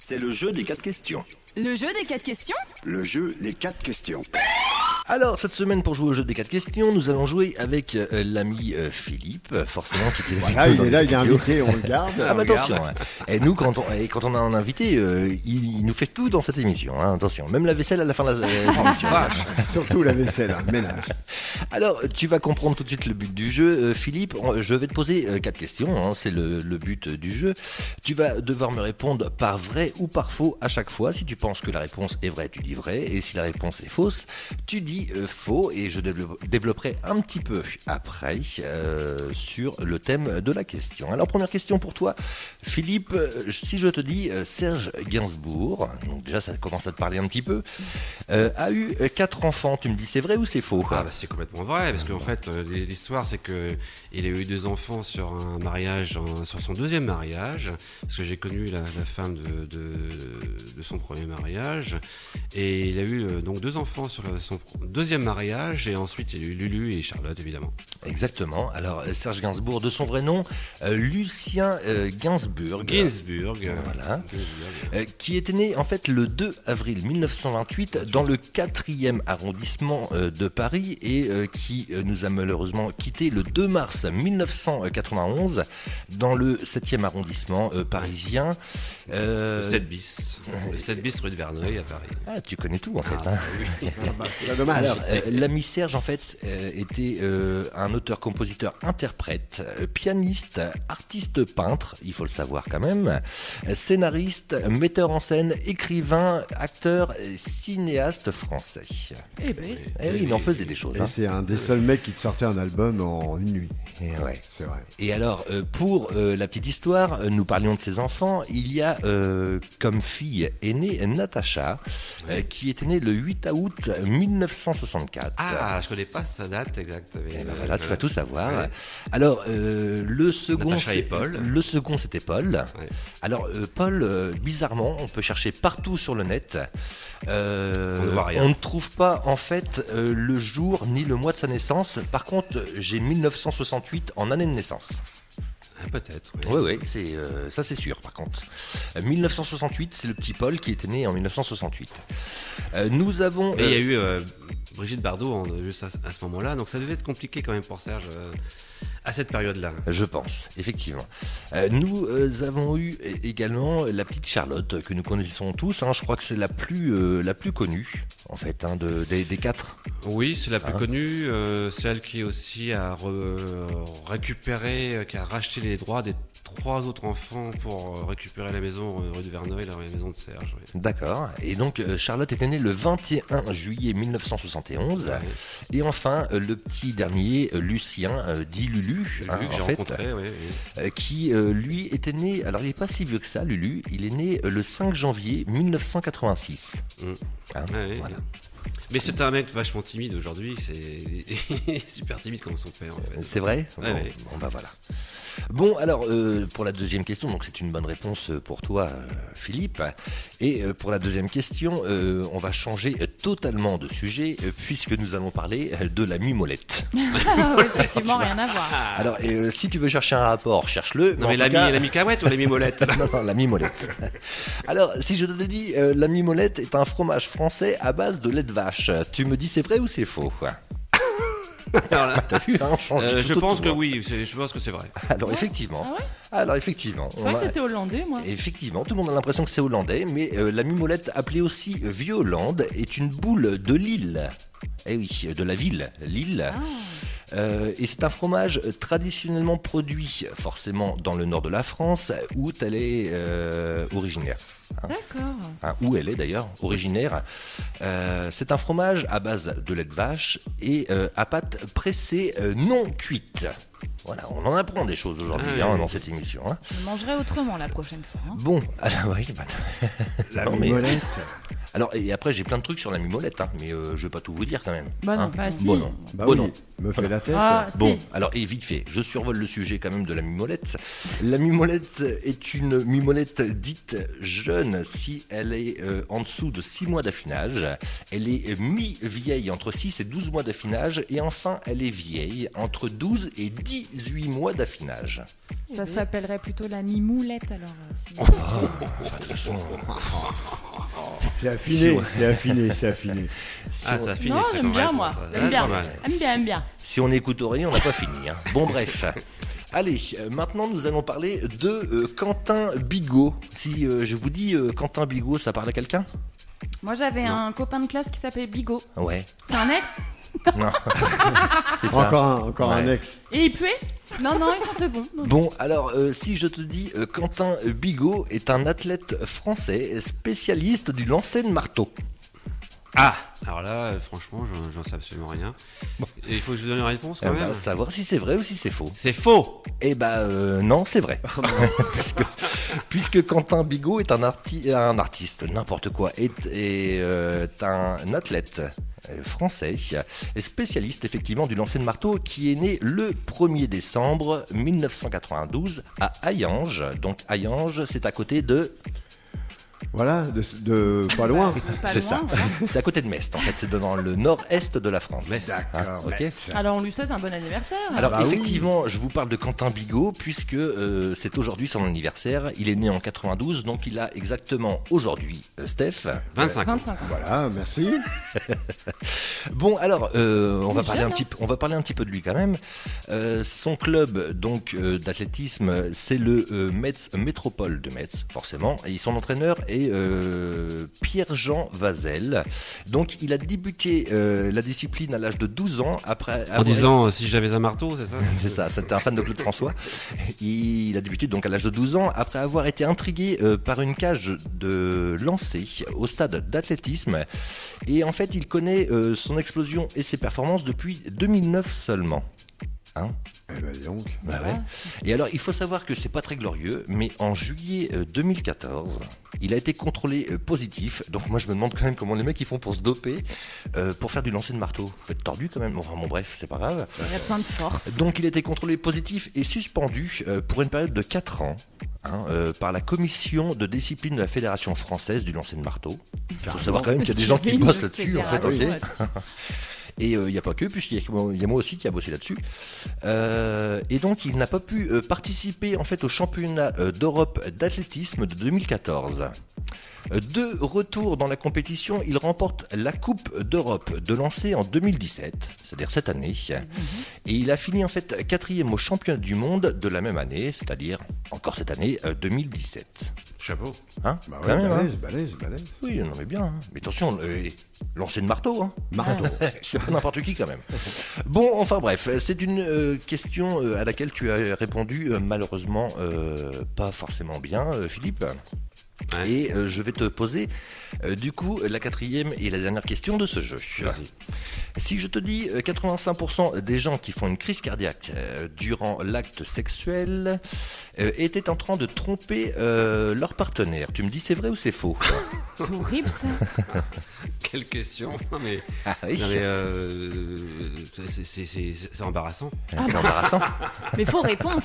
C'est le jeu des 4 questions. Le jeu des 4 questions ? Le jeu des 4 questions. Alors, cette semaine, pour jouer au jeu des 4 questions, nous allons jouer avec l'ami Philippe, forcément, qui était Voilà, il est là, il est invité, on le garde. Ah bah attention, hein. Et nous, quand on a un invité, il nous fait tout dans cette émission, hein. Attention, même la vaisselle à la fin de l'émission. Surtout la vaisselle, ménage. Alors, tu vas comprendre tout de suite le but du jeu. Philippe, je vais te poser 4 questions, hein. C'est le but du jeu. Tu vas devoir me répondre par vrai ou par faux à chaque fois. Si tu penses que la réponse est vraie, tu dis vrai. Et si la réponse est fausse, tu dis faux. Et je développerai un petit peu après sur le thème de la question. Alors, première question pour toi, Philippe. Si je te dis Serge Gainsbourg, donc déjà ça commence à te parler un petit peu, a eu 4 enfants. Tu me dis c'est vrai ou c'est faux? Ah bah c'est complètement vrai, parce qu'en fait l'histoire c'est que il a eu 2 enfants sur un mariage, sur son deuxième mariage, parce que j'ai connu la femme de son premier mariage, et il a eu donc 2 enfants sur son deuxième mariage, et ensuite il y a eu Lulu et Charlotte évidemment. Exactement. Alors Serge Gainsbourg, de son vrai nom, Lucien Gainsbourg. Voilà. Qui était né en fait le 2 avril 1928 dans le 4e arrondissement de Paris et qui nous a malheureusement quitté le 2 mars 1991 dans le 7e arrondissement parisien. Le 7 bis. Le 7 bis rue de Verneuil à Paris. Ah, tu connais tout en fait. Hein. Oui. C'est dommage. Alors, l'ami Serge en fait était un auteur, compositeur, interprète, pianiste, artiste peintre, il faut le savoir quand même, scénariste, metteur en scène, écrivain, acteur, cinéaste français. Eh ben, Et oui, il en faisait des choses. Et Hein. c'est un des seuls mecs qui te sortait un album en une nuit. Et ouais. C'est vrai. Et alors, pour la petite histoire, nous parlions de ses enfants. Il y a comme fille aînée Natacha, qui était née le 8 août 1964. Ah, je connais pas sa date exacte. Mais Et ben voilà, tu vas tout savoir. Ouais. Alors, le second, Natacha et Paul. Le second, c'était Paul. Ouais. Alors, Paul, bizarrement, on peut chercher partout sur le net. On ne voit rien. On ne trouve pas, en fait, le jour ni le mois de sa naissance. Par contre, j'ai 1968 en année de naissance. Ah, peut-être. Oui, ça c'est sûr par contre. 1968, c'est le petit Paul qui était né en 1968. Nous avons... Et il y a eu Brigitte Bardot juste à ce moment-là, donc ça devait être compliqué quand même pour Serge à cette période-là. Je pense, effectivement. Nous avons eu également la petite Charlotte que nous connaissons tous. Hein, je crois que c'est la plus connue en fait des 4. Oui, c'est la plus connue. C'est elle qui aussi a récupéré, qui a racheté les droits des 3 autres enfants pour récupérer la maison rue de Verneuil, la maison de Serge. Oui. D'accord. Et donc Charlotte était née le 21 juillet 1971. Ouais. Et enfin le petit dernier, Lucien, dit Lulu, Lulu, hein, que j'ai en fait, rencontré, oui. qui lui était né, alors il n'est pas si vieux que ça, Lulu, il est né le 5 janvier 1986. Hein, Ouais, voilà. Mais c'est un mec vachement timide aujourd'hui, c'est super timide comme son père en fait. C'est vrai? Ouais, ouais. Bon, bah voilà. Bon, alors, pour la deuxième question, donc c'est une bonne réponse pour toi, Philippe. Et pour la deuxième question, on va changer totalement de sujet, puisque nous allons parler de la mimolette. oui, effectivement, rien à voir. Alors, si tu veux chercher un rapport, cherche-le. Non mais en tout cas- la micamouette ou la mimolette? Non, la mimolette. Alors, si je te dis, la mimolette est un fromage français à base de lait de vache, tu me dis c'est vrai ou c'est faux, quoi? Alors là, T'as vu, hein, on change du je tout au pense tout, que hein. oui, je pense que c'est vrai. Alors, effectivement. Ah ouais? Alors, effectivement. Je croyais que c'était hollandais, moi. Effectivement, tout le monde a l'impression que c'est hollandais, mais la mimolette, appelée aussi Vieux-Hollande, est une boule de Lille. Eh oui, de la ville, Lille. Et c'est un fromage traditionnellement produit forcément dans le nord de la France, où elle est originaire. D'accord. Hein, où elle est d'ailleurs originaire. C'est un fromage à base de lait de vache et à pâte pressée non cuite. Voilà, on en apprend des choses aujourd'hui dans cette émission. Hein. Je mangerai autrement la prochaine fois. Hein. Bon, alors oui, La non, mais- mimolette. Alors, et après, j'ai plein de trucs sur la mimolette, hein, mais je vais pas tout vous dire quand même. Bah non, hein. bah si. Bon, non. Bah Bon, oui, non. me fait la tête. Ah, Bon, si. alors, et vite fait, je survole le sujet quand même de la mimolette. La mimolette est une mimolette dite jeune si elle est en dessous de 6 mois d'affinage. Elle est mi-vieille entre 6 et 12 mois d'affinage. Et enfin, elle est vieille entre 12 et 18 mois d'affinage. Ça s'appellerait plutôt la mimoulette alors. Si- Enfin, de toute façon, C'est affiné, Si, c'est affiné, c'est affiné. si Ah, on- ça finit. Non, c'est j'aime comme bien réponse, moi. ça. J'aime Ouais, bien. pas mal. Aime bien. Si on écoute Aurélie, on n'a pas fini. Hein. Bon, bref. Allez, maintenant nous allons parler de Quentin Bigot. Si je vous dis Quentin Bigot, ça parle à quelqu'un? Moi j'avais un copain de classe qui s'appelait Bigot. Ouais. C'est un ex. Non. C'est ça. Encore un Ouais. ex. Et il puait? Non, il sentait bon. Bon, alors si je te dis Quentin Bigot est un athlète français spécialiste du lancer de marteau. Ah, alors là, franchement, j'en sais absolument rien. Et il faut que je donne une réponse quand même. Savoir si c'est vrai ou si c'est faux. C'est faux. Eh ben non, c'est vrai. puisque Quentin Bigot est un artiste, n'importe quoi, est un athlète français, spécialiste effectivement du lancer de marteau, qui est né le 1er décembre 1992 à Hayange. Donc Hayange, c'est à côté de... Voilà, de pas loin. Pas c'est loin, ça. voilà. C'est à côté de Metz, en fait. C'est dans le nord-est de la France. D'accord, ok. Metz. Alors on lui souhaite un bon anniversaire. Alors bah oui. effectivement, je vous parle de Quentin Bigot puisque c'est aujourd'hui son anniversaire. Il est né en 92, donc il a exactement aujourd'hui, Steph. 25 ans. 25 ans. Voilà, merci. Bon, alors on va est parler jeune, on va parler un petit peu de lui quand même. Son club donc d'athlétisme, c'est le Metz Métropole de Metz, forcément. Et son entraîneur est Pierre-Jean Vazel. Donc il a débuté la discipline à l'âge de 12 ans après En disant si j'avais un marteau, c'est ça? c'est ça, c'était un fan de Claude François. Il a débuté donc à l'âge de 12 ans après avoir été intrigué par une cage de lancer au stade d'athlétisme. Et en fait, il connaît son explosion et ses performances depuis 2009 seulement. Hein? Eh ben, dis donc. Bah ouais. Et alors, il faut savoir que c'est pas très glorieux, mais en juillet 2014, il a été contrôlé positif. Donc moi, je me demande quand même comment les mecs ils font pour se doper pour faire du lancer de marteau. Vous êtes tordu quand même. Enfin bon, bref, c'est pas grave. Il a besoin de force. Donc il a été contrôlé positif et suspendu pour une période de 4 ans par la commission de discipline de la Fédération française du lancer de marteau. Il faut savoir quand même qu'il y a des gens qui Une bossent là-dessus en fait. fédération ok. là-dessus. Et il n'y a pas que, puisqu'il y a moi aussi qui a bossé là-dessus. Et donc, il n'a pas pu participer en fait au championnat d'Europe d'athlétisme de 2014. De retour dans la compétition, il remporte la Coupe d'Europe de lancer en 2017, c'est-à-dire cette année. Et il a fini en fait 4e au championnat du monde de la même année, c'est-à-dire encore cette année 2017. Chapeau. Hein? Bah Quand ouais, même, hein. balèze. Oui, non mais bien. Hein. Mais attention, lancer de marteau, hein. Marteau. C'est pas n'importe qui quand même. Bon, enfin bref, c'est une question à laquelle tu as répondu malheureusement pas forcément bien, Philippe. Ouais. Et je vais te poser du coup la 4e et la dernière question de ce jeu. Vas-y. Si je te dis 85% des gens qui font une crise cardiaque durant l'acte sexuel étaient en train de tromper leur partenaire, tu me dis c'est vrai ou c'est faux? C'est horrible ça. Quelle question. Non mais, Ah oui, non, mais c'est embarrassant. c'est embarrassant. Mais faut répondre.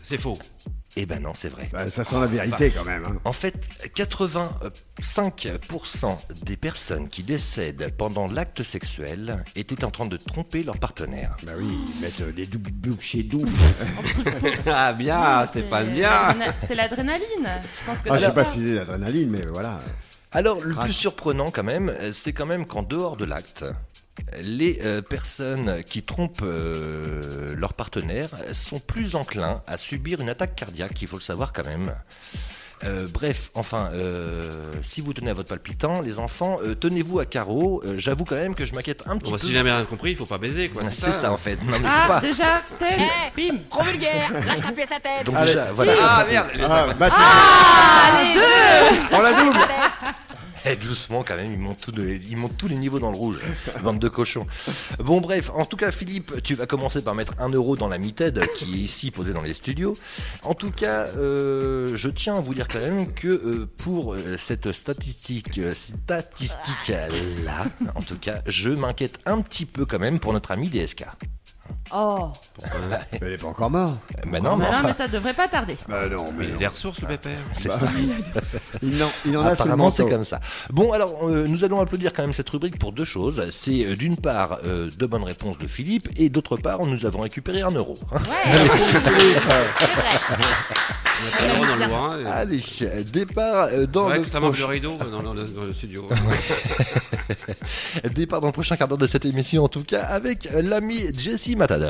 C'est faux. Eh ben non, c'est vrai. Bah, ça sent la vérité quand même. Hein. En fait, 85% des personnes qui décèdent pendant l'acte sexuel étaient en train de tromper leur partenaire. Bah oui, ils mettent des bouchées doubles. Ah bien, Non, Stéphane, c'est bien. C'est l'adrénaline. Je pense que Ah, je c'est sais pas ça. si c'est l'adrénaline, mais voilà. Alors, le Crac. plus surprenant quand même, c'est quand même qu'en dehors de l'acte, les personnes qui trompent leur partenaire sont plus enclins à subir une attaque cardiaque, il faut le savoir quand même. Bref, enfin, si vous tenez à votre palpitant, les enfants, tenez-vous à carreau. J'avoue quand même que je m'inquiète un petit Bon, peu. si j'ai bien compris, il faut pas baiser quoi. C'est ça en fait. Non, mais faut Ah, pas. déjà, tel, bim. Trop vulgaire, lâche ta pièce à tête. Donc Allez. déjà, voilà. Ah merde. Ah, Mathilde, Allez, deux. on la double. Doucement quand même, ils montent tous les niveaux dans le rouge, bande de cochons. Bon bref, en tout cas Philippe, tu vas commencer par mettre 1 euro dans la Mited qui est ici posée dans les studios. En tout cas, je tiens à vous dire quand même que pour cette statistique là, en tout cas, je m'inquiète un petit peu quand même pour notre ami DSK. Oh. Mais elle est pas encore morte. Bah non, mais Non, enfin, mais ça devrait pas tarder. Bah non, Mais il a des ressources, le pépère. c'est bah, ça. il en a sous le Apparemment, c'est manteau. comme ça. Bon, alors, nous allons applaudir quand même cette rubrique pour deux choses. C'est d'une part de bonnes réponses de Philippe, et d'autre part, nous avons récupéré 1 euro. Ouais, c'est vrai. Il y a pas d'euro dans le Lorrain. Allez, départ dans Ouais, le que ça manque de prochain... rideau dans le studio. Départ dans le prochain quart d'heure de cette émission, en tout cas, avec l'ami Jessie Matador.